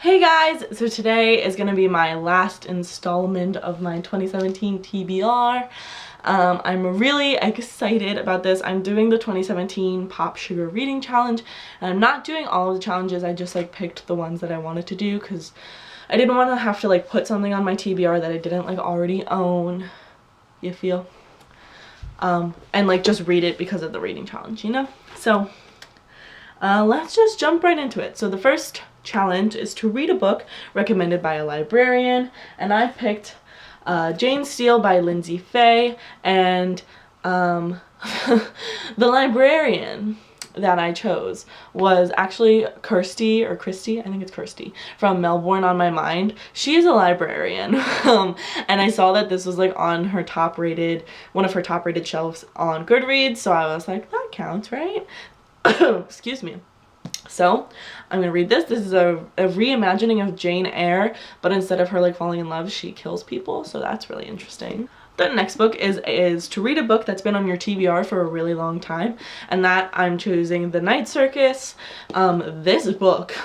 Hey guys, so today is going to be my last installment of my 2017 TBR. I'm really excited about this. I'm doing the 2017 PopSugar reading challenge, and I'm not doing all of the challenges. I just picked the ones that I wanted to do because I didn't want to have to put something on my TBR that I didn't already own, you feel? And just read it because of the reading challenge, you know? So let's just jump right into it. So the first challenge is to read a book recommended by a librarian, and I picked Jane Steele by Lindsay Fay, and the librarian that I chose was actually Kirsty, I think it's Kirsty, from Melbourne on My Mind. She's a librarian, and I saw that this was on her one of her top rated shelves on GoodReads, so I was like, that counts, right? Excuse me. So I'm gonna read this. This is a reimagining of Jane Eyre, but instead of her falling in love, she kills people, so that's really interesting. The next book is to read a book that's been on your TBR for a really long time, and that I'm choosing The Night Circus. This book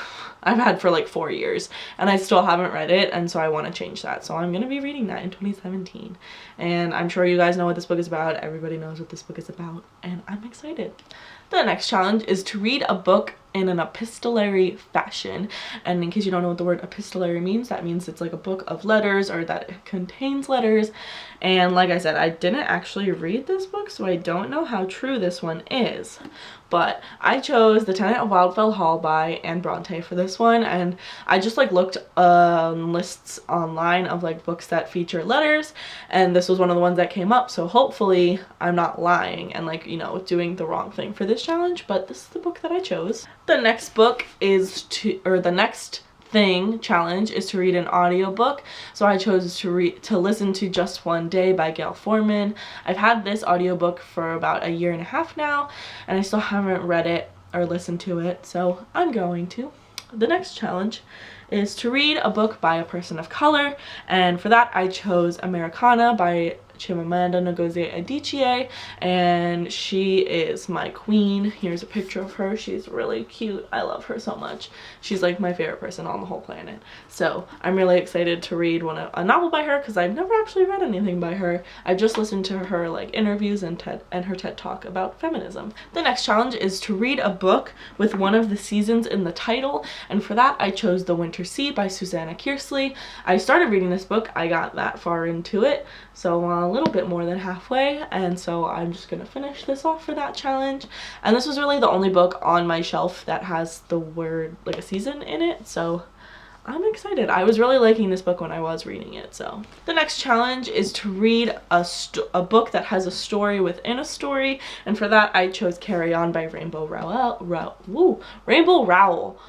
I've had for 4 years, and I still haven't read it, and so I want to change that. So I'm going to be reading that in 2017, and I'm sure you guys know what this book is about. Everybody knows what this book is about, and I'm excited. The next challenge is to read a book in an epistolary fashion, and in case you don't know what the word epistolary means, that means it's a book of letters, or that it contains letters. And like I said, I didn't actually read this book, so I don't know how true this one is, but I chose The Tenant of Wildfell Hall by Anne Bronte for this one, and I just looked lists online of books that feature letters, and this was one of the ones that came up, so hopefully I'm not lying and doing the wrong thing for this challenge, but this is the book that I chose. The next book is the next thing challenge is to read an audiobook, so I chose to listen to Just One Day by Gail Forman. I've had this audiobook for about a year and a half now, and I still haven't read it or listened to it, so I'm going to. The next challenge is to read a book by a person of color, and for that I chose Americana by Chimamanda Ngozi Adichie, and she is my queen. Here's a picture of her. She's really cute. I love her so much. She's my favorite person on the whole planet. So I'm really excited to read a novel by her because I've never actually read anything by her. I've just listened to her interviews and her TED Talk about feminism. The next challenge is to read a book with one of the seasons in the title, and for that I chose The Winter Sea by Susanna Kearsley. I started reading this book. I got that far into it, so a little bit more than halfway, and so I'm just gonna finish this off for that challenge. And this was really the only book on my shelf that has the word a season in it, so I'm excited. I was really liking this book when I was reading it. So the next challenge is to read a book that has a story within a story, and for that I chose Carry On by Rainbow Rowell. Rainbow Rowell.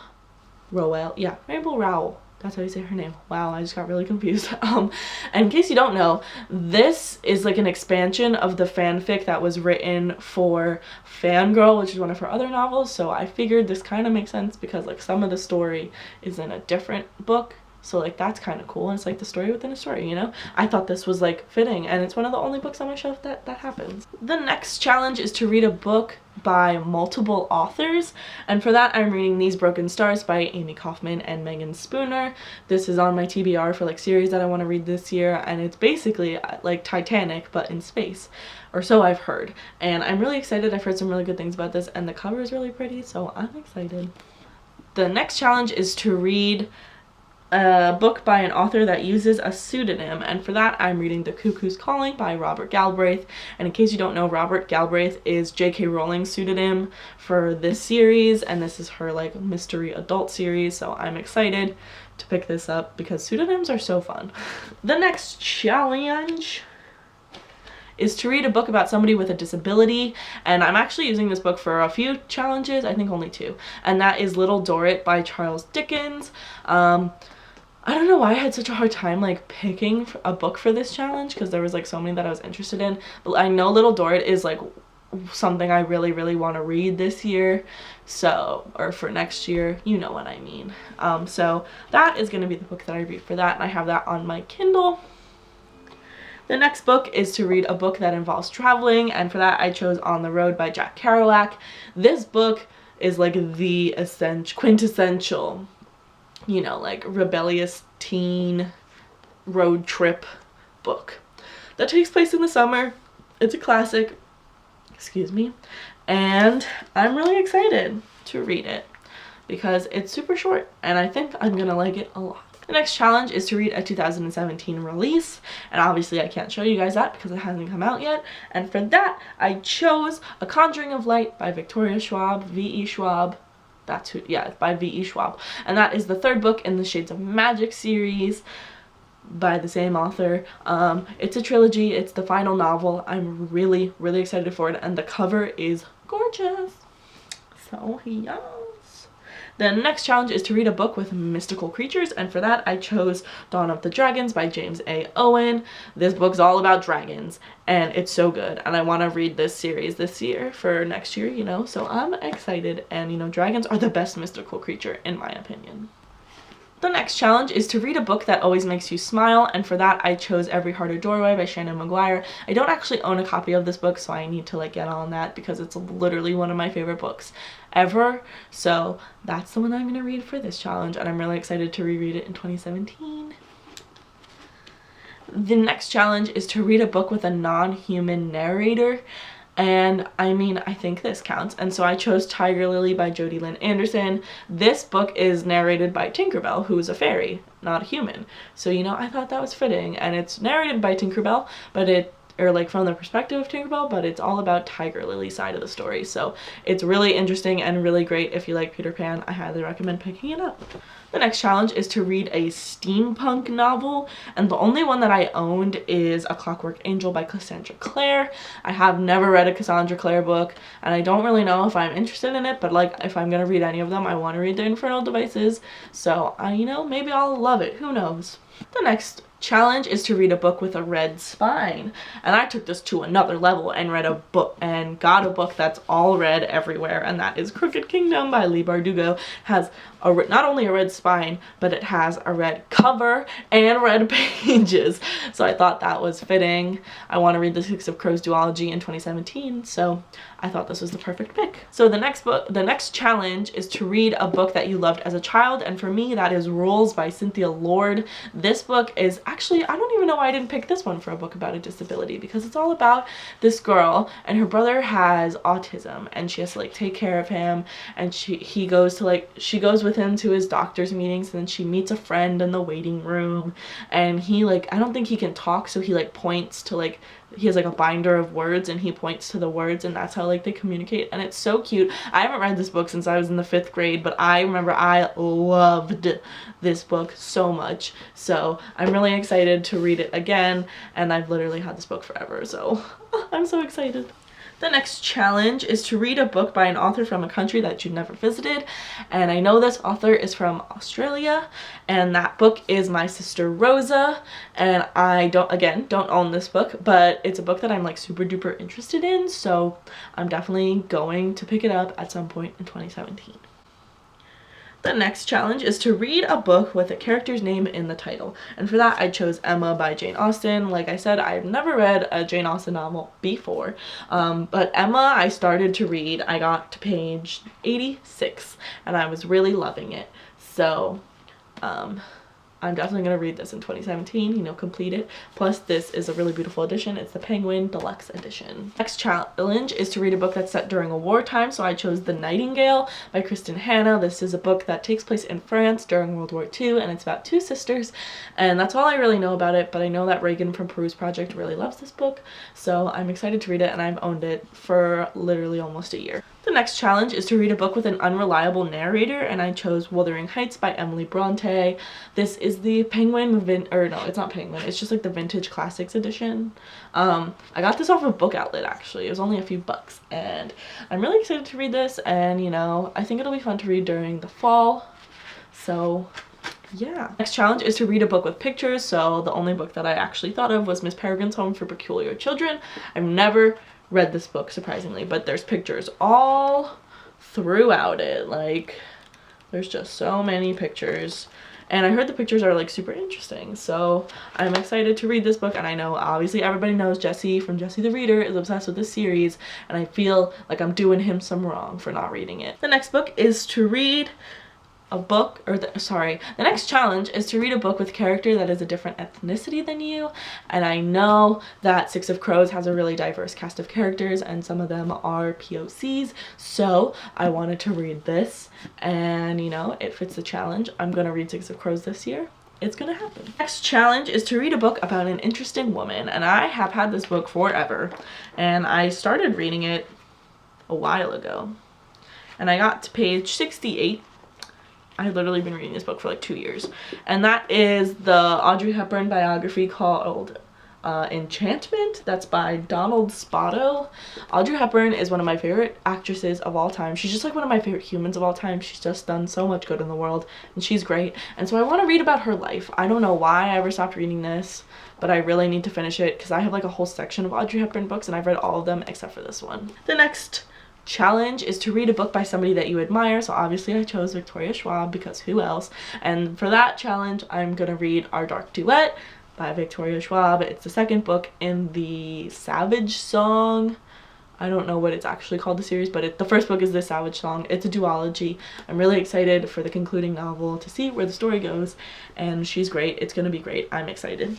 Rainbow Rowell. That's how you say her name. Wow, I just got really confused. And in case you don't know, this is an expansion of the fanfic that was written for Fangirl, which is one of her other novels, so I figured this kind of makes sense because some of the story is in a different book. So that's kind of cool, and it's the story within a story, you know? I thought this was fitting, and it's one of the only books on my shelf that happens. The next challenge is to read a book by multiple authors, and for that I'm reading These Broken Stars by Amy Kaufman and Megan Spooner. This is on my TBR for series that I want to read this year, and it's basically like Titanic but in space, or so I've heard, and I'm really excited. I've heard some really good things about this, and the cover is really pretty, so I'm excited. The next challenge is to read a book by an author that uses a pseudonym, and for that I'm reading The Cuckoo's Calling by Robert Galbraith. And in case you don't know, Robert Galbraith is J.K. Rowling's pseudonym for this series, and this is her mystery adult series, so I'm excited to pick this up because pseudonyms are so fun. The next challenge is to read a book about somebody with a disability, and I'm actually using this book for a few challenges, I think only 2, and that is Little Dorrit by Charles Dickens. I don't know why I had such a hard time picking a book for this challenge because there was so many that I was interested in, but I know Little Dorrit is something I really want to read this year, so, or for next year, you know what I mean. So that is going to be the book that I read for that, and I have that on my Kindle. The next book is to read a book that involves traveling, and for that I chose On the Road by Jack Kerouac. This book is the quintessential you know, like rebellious teen road trip book that takes place in the summer. It's a classic, excuse me, and I'm really excited to read it because it's super short and I think I'm gonna like it a lot. The next challenge is to read a 2017 release, and obviously I can't show you guys that because it hasn't come out yet, and for that I chose A Conjuring of Light by Victoria Schwab, V.E. Schwab. That's who, yeah, it's by V.E. Schwab, and that is the third book in the Shades of Magic series by the same author. It's a trilogy, it's the final novel. I'm really, really excited for it, and the cover is gorgeous. So yes. The next challenge is to read a book with mystical creatures, and for that I chose Dawn of the Dragons by James A. Owen. This book's all about dragons and it's so good, and I want to read this series this year for next year, you know, so I'm excited, and you know, dragons are the best mystical creature in my opinion. The next challenge is to read a book that always makes you smile, and for that I chose Every Heart a Doorway by Shannon McGuire. I don't actually own a copy of this book, so I need to like get on that because it's literally one of my favorite books ever. So that's the one I'm going to read for this challenge, and I'm really excited to reread it in 2017. The next challenge is to read a book with a non-human narrator. And I mean, I think this counts, and so I chose Tiger Lily by Jodi Lynn Anderson. This book is narrated by Tinkerbell, who is a fairy, not a human. So, you know, I thought that was fitting, and it's narrated by Tinkerbell, or like from the perspective of Tinkerbell, but it's all about Tiger Lily's side of the story. So it's really interesting and really great. If you like Peter Pan, I highly recommend picking it up. The next challenge is to read a steampunk novel, and the only one that I owned is A Clockwork Angel by Cassandra Clare. I have never read a Cassandra Clare book, and I don't really know if I'm interested in it, but like if I'm gonna read any of them, I want to read The Infernal Devices, so you know, maybe I'll love it, who knows. The next challenge is to read a book with a red spine, and I took this to another level and read a book and got a book that's all red everywhere, and that is Crooked Kingdom by Leigh Bardugo. Has not only a red spine, but it has a red cover and red pages, so I thought that was fitting. I want to read the Six of Crows duology in 2017, so I thought this was the perfect pick. So the next challenge is to read a book that you loved as a child, and for me that is Rules by Cynthia Lord. This book is actually, I don't even know why I didn't pick this one for a book about a disability, because it's all about this girl and her brother has autism and she has to like take care of him, and she goes with him to his doctor's meetings, and then she meets a friend in the waiting room, and he like, I don't think he can talk, so he like points to like, he has like a binder of words and he points to the words, and that's how like they communicate, and it's so cute. I haven't read this book since I was in the 5th grade, but I remember I loved this book so much, so I'm really excited to read it again, and I've literally had this book forever, so I'm so excited. The next challenge is to read a book by an author from a country that you've never visited, and I know this author is from Australia, and that book is My Sister Rosa, and I don't own this book, but it's a book that I'm like super duper interested in, so I'm definitely going to pick it up at some point in 2017. The next challenge is to read a book with a character's name in the title, and for that I chose Emma by Jane Austen. Like I said, I've never read a Jane Austen novel before, but Emma I started to read, I got to page 86, and I was really loving it, so I'm definitely going to read this in 2017, you know, complete it. Plus, this is a really beautiful edition. It's the Penguin Deluxe Edition. Next challenge is to read a book that's set during a wartime, so I chose The Nightingale by Kristen Hanna. This is a book that takes place in France during World War II, and it's about 2 sisters, and that's all I really know about it, but I know that Reagan from Peru's Project really loves this book, so I'm excited to read it, and I've owned it for literally almost a year. The next challenge is to read a book with an unreliable narrator, and I chose Wuthering Heights by Emily Bronte. This is the Penguin, no, it's not Penguin, it's just like the Vintage Classics edition. I got this off of Book Outlet actually. It was only a few bucks, and I'm really excited to read this, and you know, I think it'll be fun to read during the fall, so yeah. Next challenge is to read a book with pictures, so the only book that I actually thought of was Miss Peregrine's Home for Peculiar Children. I've never read this book, surprisingly, but there's pictures all throughout it. Like, there's just so many pictures, and I heard the pictures are like super interesting, so I'm excited to read this book. And I know obviously everybody knows Jesse from Jesse the Reader is obsessed with this series, and I feel like I'm doing him some wrong for not reading it. The next book is to read the next challenge is to read a book with a character that is a different ethnicity than you. And I know that Six of Crows has a really diverse cast of characters and some of them are POCs, so I wanted to read this, and you know, it fits the challenge. I'm gonna read Six of Crows this year. It's gonna happen. Next challenge is to read a book about an interesting woman, and I have had this book forever, and I started reading it a while ago, and I got to page 68. I've literally been reading this book for like 2 years, and that is the Audrey Hepburn biography called Enchantment. That's by Donald Spoto. Audrey Hepburn is one of my favorite actresses of all time. She's just like one of my favorite humans of all time. She's just done so much good in the world, and she's great, and so I want to read about her life. I don't know why I ever stopped reading this, but I really need to finish it because I have like a whole section of Audrey Hepburn books and I've read all of them except for this one. The next challenge is to read a book by somebody that you admire, so obviously I chose Victoria Schwab because who else? And for that challenge I'm gonna read Our Dark Duet by Victoria Schwab. It's the second book in the Savage Song. I don't know what it's actually called, the series, but the first book is the Savage Song. It's a duology. I'm really excited for the concluding novel to see where the story goes, and she's great. It's gonna be great. I'm excited.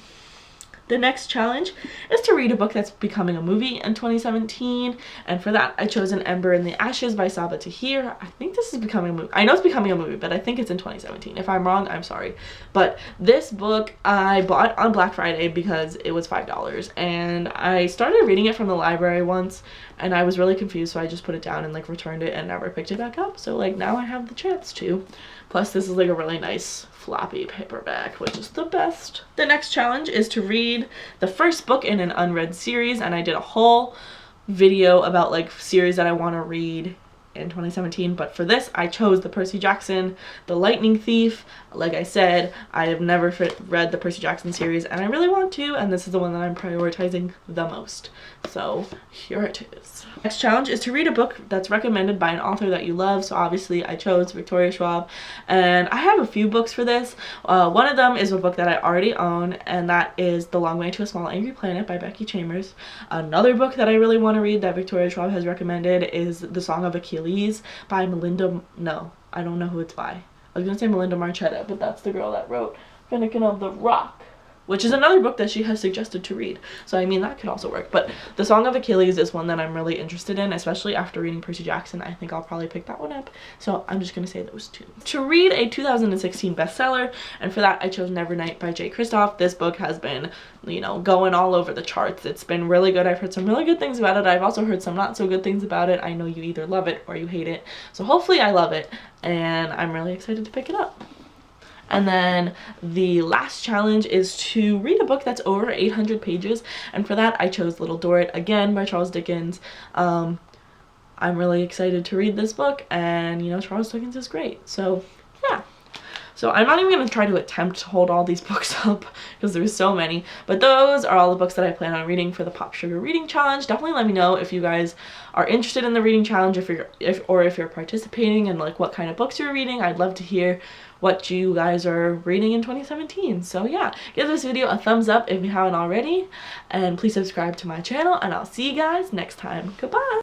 The next challenge is to read a book that's becoming a movie in 2017, and for that I chose An Ember in the Ashes by Saba Tahir. I think this is becoming a movie. I know it's becoming a movie, but I think it's in 2017. If I'm wrong, I'm sorry. But this book I bought on Black Friday because it was $5, and I started reading it from the library once, and I was really confused, so I just put it down and like returned it and never picked it back up. So like now I have the chance to. Plus this is like a really nice floppy paperback, which is the best. The next challenge is to read the first book in an unread series, and I did a whole video about like series that I want to read in 2017, but for this I chose the Percy Jackson, The Lightning Thief. Like I said, I have never read the Percy Jackson series and I really want to, and this is the one that I'm prioritizing the most. So here it is. Next challenge is to read a book that's recommended by an author that you love, so obviously I chose Victoria Schwab, and I have a few books for this. One of them is a book that I already own, and that is The Long Way to a Small Angry Planet by Becky Chambers. Another book that I really want to read that Victoria Schwab has recommended is The Song of Achilles by no, I don't know who it's by. I was gonna say Melinda Marchetta, but that's the girl that wrote Finnegan of the Rock, which is another book that she has suggested to read. So I mean, that could also work. But The Song of Achilles is one that I'm really interested in, especially after reading Percy Jackson. I think I'll probably pick that one up. So I'm just gonna say those two. To read a 2016 bestseller, and for that I chose Nevernight by Jay Kristoff. This book has been, you know, going all over the charts. It's been really good. I've heard some really good things about it. I've also heard some not so good things about it. I know you either love it or you hate it. So hopefully I love it, and I'm really excited to pick it up. And then the last challenge is to read a book that's over 800 pages, and for that I chose Little Dorrit, again by Charles Dickens. I'm really excited to read this book, and you know, Charles Dickens is great, so yeah. So I'm not even going to try to attempt to hold all these books up because there's so many, but those are all the books that I plan on reading for the PopSugar reading challenge. Definitely let me know if you guys are interested in the reading challenge, if you're participating, and like what kind of books you're reading. I'd love to hear what you guys are reading in 2017. So yeah, give this video a thumbs up if you haven't already, and please subscribe to my channel, and I'll see you guys next time. Goodbye!